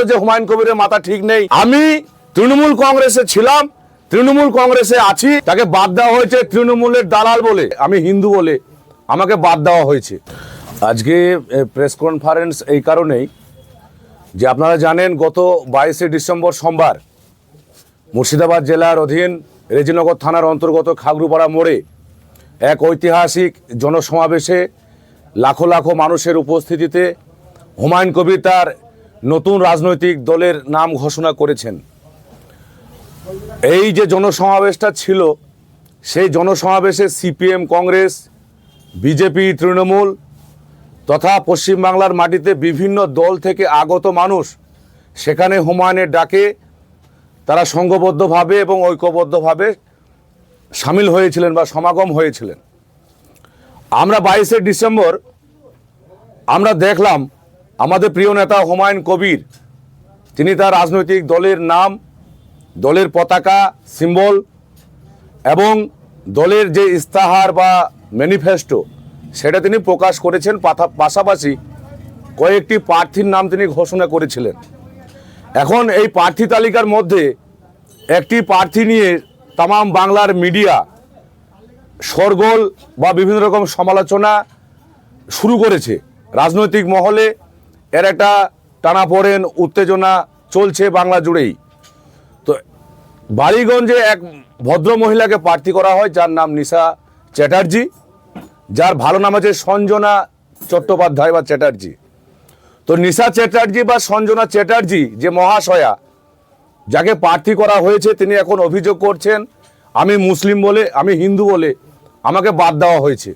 যে হুমায়ুন কবিরের মাথা ঠিক নেই। আমি তৃণমূল কংগ্রেসে ছিলাম, তৃণমূল কংগ্রেসে আছি, তাকে বাদ দেওয়া হয়েছে তৃণমূলের দালাল বলে, আমি হিন্দু বলে আমাকে বাদ দেওয়া হয়েছে। আজকে প্রেস কনফারেন্স এই কারণেই যে আপনারা জানেন গত 22শে ডিসেম্বর সোমবার মুর্শিদাবাদ জেলার অধীন রেজিনগর থানার অন্তর্গত খাগড়ুপাড়া মোড়ে এক ঐতিহাসিক জনসমাবেশে লাখো লাখো মানুষের উপস্থিতিতে হুমায়ুন কবির তার নতুন রাজনৈতিক দলের নাম ঘোষণা করেছেন। এই যে জনসমাবেশটা ছিল, সেই জনসমাবেশে সিপিএম, কংগ্রেস, বিজেপি, তৃণমূল তথা পশ্চিমবাংলার মাটিতে বিভিন্ন দল থেকে আগত মানুষ সেখানে হুমায়ুনের ডাকে তারা সংঘবদ্ধভাবে এবং ঐক্যবদ্ধভাবে সামিল হয়েছিলেন বা সমাগম হয়েছিলেন। আমরা 22শে ডিসেম্বর আমরা দেখলাম আমাদের প্রিয় নেতা হুমায়ুন কবির তিনি তার রাজনৈতিক দলের নাম, দলের পতাকা, সিম্বল এবং দলের যে ইস্তাহার বা ম্যানিফেস্টো সেটা তিনি প্রকাশ করেছেন। পাশাপাশি কয়েকটি প্রার্থীর নাম তিনি ঘোষণা করেছিলেন। এখন এই প্রার্থী তালিকার মধ্যে একটি প্রার্থী নিয়ে তামাম বাংলার মিডিয়া শোরগোল বা বিভিন্ন রকম সমালোচনা শুরু করেছে। রাজনৈতিক মহলে এর একটা টানাপোড়েন, উত্তেজনা চলছে বাংলা জুড়েই। তো বালিগঞ্জে এক ভদ্র মহিলাকে প্রার্থী করা হয় যার নাম নিশা চ্যাটার্জি, যার ভালো নাম আছে সঞ্জনা চট্টোপাধ্যায় বা চ্যাটার্জি। তো নিশা চ্যাটার্জি বা সঞ্জনা চ্যাটার্জি যে মহাশয়া যাকে প্রার্থী করা হয়েছে, তিনি এখন অভিযোগ করছেন আমি মুসলিম বলে, আমি হিন্দু বলে আমাকে বাদ দেওয়া হয়েছে।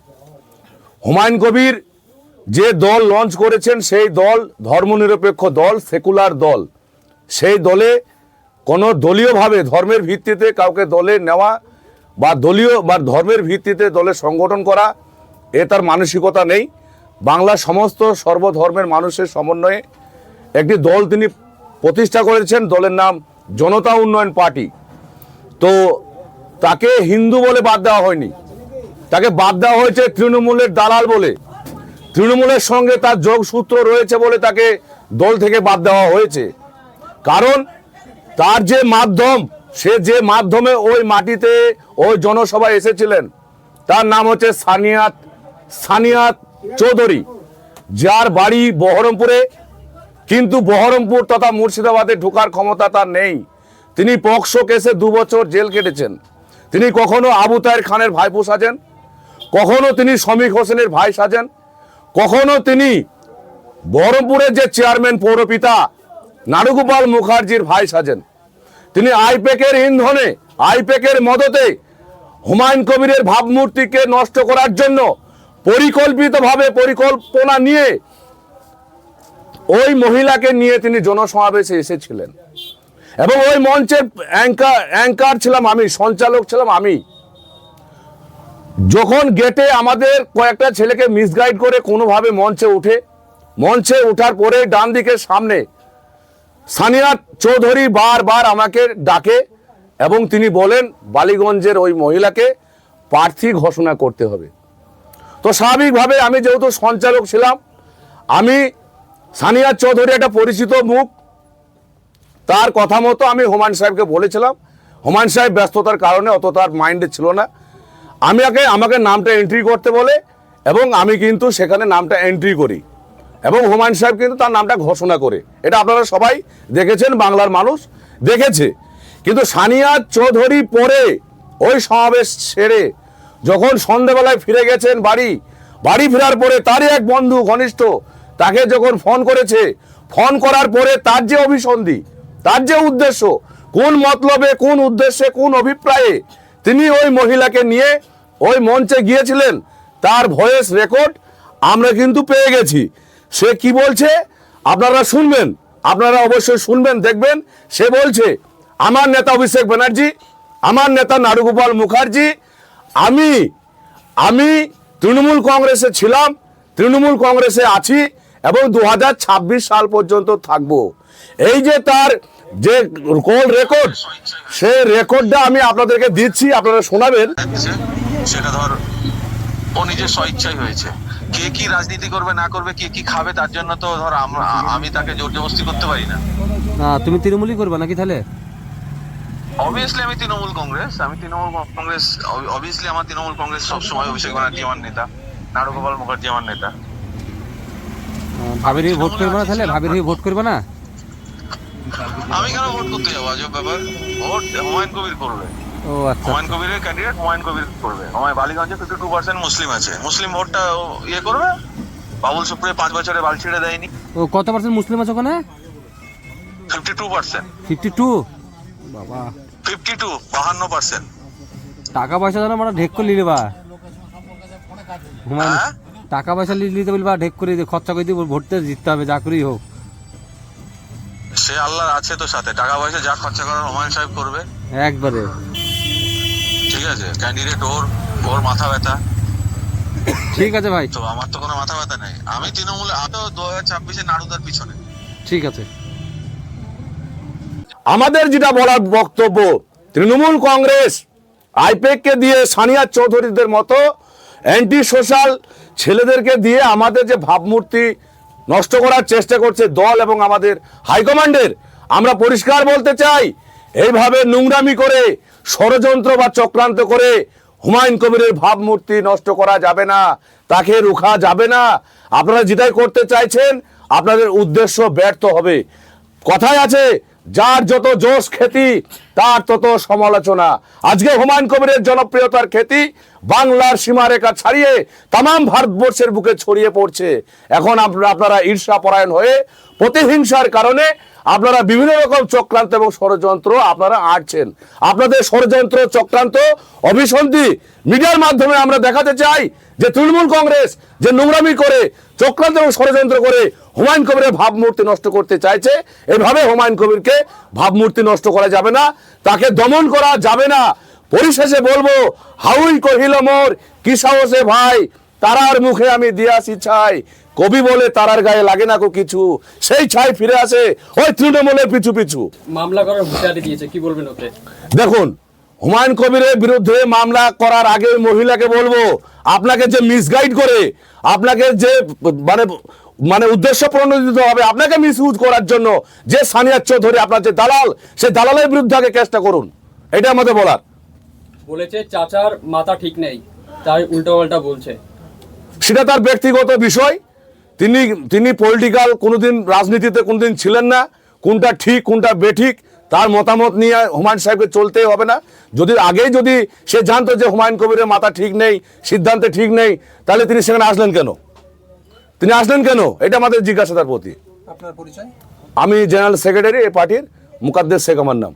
হুমায়ুন কবির যে দল লঞ্চ করেছেন সেই দল ধর্মনিরপেক্ষ দল, সেকুলার দল। সেই দলে কোনো দলীয়ভাবে ধর্মের ভিত্তিতে কাউকে দলে নেওয়া বা দলীয় বা ধর্মের ভিত্তিতে দলে সংগঠন করা এ তার মানসিকতা নেই। বাংলার সমস্ত সর্বধর্মের মানুষের সমন্বয়ে একটি দল তিনি প্রতিষ্ঠা করেছেন, দলের নাম জনতা উন্নয়ন পার্টি। তো তাকে হিন্দু বলে বাদ দেওয়া হয়নি, তাকে বাদ দেওয়া হয়েছে তৃণমূলের দালাল বলে। তৃণমূলের সঙ্গে তার যোগসূত্র রয়েছে বলে তাকে দল থেকে বাদ দেওয়া হয়েছে। কারণ তার যে মাধ্যম, সে যে মাধ্যমে ওই মাটিতে ওই জনসভায় এসেছিলেন, তার নাম হচ্ছে সানিয়াত চৌধুরী, যার বাড়ি বহরমপুরে, কিন্তু বহরমপুর তথা মুর্শিদাবাদে ঢোকার ক্ষমতা তার নেই। তিনি পক্সো কেসে 2 বছর জেল কেটেছেন। তিনি কখনো আবু তাহের খানের ভাইপো সাজেন, কখনো তিনি শমীক হোসেনের ভাই সাজেন, কখনো তিনি বহরমপুরের যে চেয়ারম্যান পৌরপিতা নারুগোপাল মুখার্জির ভাই সাজেন। তিনি আইপ্যাকের ইন্ধনে, আইপ্যাকের মদতে হুমায়ুন কবিরের ভাবমূর্তিকে নষ্ট করার জন্য পরিকল্পিতভাবে পরিকল্পনা নিয়ে ওই মহিলাকে নিয়ে তিনি জনসমাবেশে এসেছিলেন। এবং ওই মঞ্চের অ্যাঙ্কার ছিলাম আমি, সঞ্চালক ছিলাম আমি। যখন গেটে আমাদের কয়েকটা ছেলেকে মিসগাইড করে কোনোভাবে মঞ্চে ওঠার পরে ডান দিকের সামনে সানিয়াত চৌধুরী বারবার আমাকে ডাকে এবং তিনি বলেন বালিগঞ্জের ওই মহিলাকে প্রার্থী ঘোষণা করতে হবে। তো স্বাভাবিকভাবে আমি যেহেতু সঞ্চালক ছিলাম, আমি সানিয়াত চৌধুরী একটা পরিচিত মুখ, তার কথা মতো আমি হুমায়ুন সাহেবকে বলেছিলাম। হুমায়ুন সাহেব ব্যস্ততার কারণে অত তার মাইন্ডে ছিল না। আমাকে নামটা এন্ট্রি করতে বলে এবং আমি কিন্তু সেখানে নামটা এন্ট্রি করি এবং হুমায়ুন সাহেব কিন্তু তার নামটা ঘোষণা করে। এটা আপনারা সবাই দেখেছেন, বাংলার মানুষ দেখেছে। কিন্তু সানিয়াত চৌধুরী পরে ওই সমাবেশ ছেড়ে যখন সন্ধ্যাবেলায় ফিরে গেছেন বাড়ি ফেরার পরে তারই এক বন্ধু ঘনিষ্ঠ তাকে যখন ফোন করেছে, ফোন করার পরে তার যে অভিসন্ধি, তার যে উদ্দেশ্য, কোন মতলবে, কোন উদ্দেশ্যে, কোন অভিপ্রায়ে তিনি ওই মহিলাকে নিয়ে ওই মঞ্চে গিয়েছিলেন, তার ভয়েস রেকর্ড আমরা কিন্তু পেয়ে গেছি। সে কি বলছে আপনারা শুনবেন, আপনারা অবশ্যই শুনবেন, দেখবেন। সে বলছে আমার নেতা অভিষেক ব্যানার্জি, আমার নেতা নারুগোপাল মুখার্জি, আমি তৃণমূল কংগ্রেসে ছিলাম, তৃণমূল কংগ্রেসে আছি এবং 2026 সাল পর্যন্ত থাকবো। এই যে তার যে কল রেকর্ড, সেই রেকর্ডটা আমি আপনাদেরকে দিচ্ছি, আপনারা শোনাবেন। সেটা ধর ও নিজের স্বইচ্ছাই হয়েছে, কে কি রাজনীতি করবে না করবে, কে কি খাবে, তার জন্য তো ধর আমি তাকে জোর জবরদস্তি করতে পারি না। না তুমি তৃণমূলই করবে নাকি তাহলে? অবভিয়াসলি আমি তৃণমূল কংগ্রেস, অবভিয়াসলি আমার তৃণমূল কংগ্রেস সবসময়। অভিষেক ব্যানার্জি আমার নেতা, নারুগোপাল মুখার্জি আমার নেতা। ভাবির হয়ে ভোট করবে না তাহলে? ভাবির হয়ে ভোট করবে না? আমি কেন ভোট করতে যাবো? আজব ব্যাপার। ভোট হুমায়ুন কবির করবে। ও আচ্ছা। হুমায়ুন কবিরের ক্যান্ডিডেট হুমায়ুন কবির করবে। আমার বালিগঞ্জে 52% মুসলিম আছে, মুসলিম ভোটটা করবে। বাবুল সুপ্রিয় 5 বছরে বাল ছেড়ে দেয়নি। ও কত পার্সেন্ট মুসলিম আছে ওখানে? 52%। 52? বাবা 52 টাকা পয়সা যেন মানে ঢেক করে লিবা হুমায়ুন, হ্যাঁ? টাকা পয়সা নিতে বলবা ঢেক করে খরচা করে দিয়ে ভোটতে জিততে হবে যা করেই হোক। সে আল্লাহ আছে তো সাথে, টাকা পয়সা যা খরচা করার হুমায়ুন সাহেব করবে। একবারে ঠিক আছে, ক্যান্ডিডেট ওর মাথা ব্যথা। ঠিক আছে ভাই, তো আমার তো কোনো মাথা ব্যথা নেই। আমি তৃণমূলে, আমি তো 2026-এ নারুদার পিছনে। ঠিক আছে। আমাদের যেটা বলার বক্তব্য, তৃণমূল কংগ্রেস আইপ্যাককে দিয়ে সানিয়া চৌধুরীদের মতো অ্যান্টি সোশ্যাল ছেলেদেরকে দিয়ে আমাদের যে ভাবমূর্তি নষ্ট করার চেষ্টা করছে দল এবং আমাদের হাইকমান্ডের, আমরা পরিষ্কার বলতে চাই, এইভাবে নোংরামি করে ষড়যন্ত্র বা চক্রান্ত করে হুমায়ুন কবিরের ভাবমূর্তি নষ্ট করা যাবে না, তাকে রুখা যাবে না। আপনারা যেটাই করতে চাইছেন আপনাদের উদ্দেশ্য ব্যর্থ হবে। কথায় আছে, যার যত জোশ খ্যাতি তার তত সমালোচনা। আজকে হুমায়ুন কবিরের জনপ্রিয়তার খ্যাতি বাংলার সীমারেখা ছাড়িয়ে তামাম ভারতবর্ষের বুকে ছড়িয়ে পড়ছে। এখন আপনারা ঈর্ষা পরায়ণ হয়ে প্রতিহিংসার কারণে আপনারা বিভিন্ন রকম চক্রান্ত এবং ষড়যন্ত্র আপনারা আঁটছেন। আপনাদের ষড়যন্ত্র চক্রান্ত অভিসন্ধি মিডিয়ার মাধ্যমে আমরা দেখাতে চাই যে তৃণমূল কংগ্রেস যে নোংরামি করে চক্রান্ত এবং ষড়যন্ত্র করে হুমায়ুন কবিরের ভাবমূর্তি নষ্ট করতে চাইছে, এভাবে হুমায়ুন কবিরকে ভাবমূর্তি নষ্ট করা যাবে না, তাকে দমন করা যাবে না। পরিশেষে বলবো, হাউই কহিল মোর কি সাহসে ভাই, তারার মুখে আমি দিয়াছি ছাই, কবি বলে তারার গায়ে লাগে না কো কিছু, সেই ছাই ফিরে আসে ওই তৃণমূলের পিছু পিছু। মামলা করার হুঁশিয়ারি দিয়েছে, কি বলবেন ওতে? দেখুন, হুমায়ুন কবিরের বিরুদ্ধে মামলা করার আগে মহিলাকে বলবো, আপনাকে যে মিসগাইড করে, আপনাকে যে মানে উদ্দেশ্য প্রণোদিত হবে আপনাকে মিসইউজ করার জন্য, যে সানিয়া চৌধুরী আপনার যে দালাল, সেই দালালের বিরুদ্ধে আগে চেষ্টা করুন, এটা আমাদের বলার। বলেছে চাচার মাথা ঠিক নেই, তাই উল্টোপাল্টা বলছে। সেটা তার ব্যক্তিগত বিষয়। তিনি পলিটিক্যাল কোনোদিন, রাজনীতিতে কোনোদিন ছিলেন না। কোনটা ঠিক কোনটা বেঠিক তার মতামত নিয়ে হুমায়ুন সাহেবকে চলতেই হবে না। যদি সে জানতো যে হুমায়ুন কবিরের মাথা ঠিক নেই, সিদ্ধান্তে ঠিক নেই, তাহলে তিনি সেখানে আসলেন কেন? এটা আমাদের জিজ্ঞাসা তার প্রতি। আপনার পরিচয়? আমি জেনারেল সেক্রেটারি এই পার্টির, মুকাদ্দেস শেখ আমার নাম।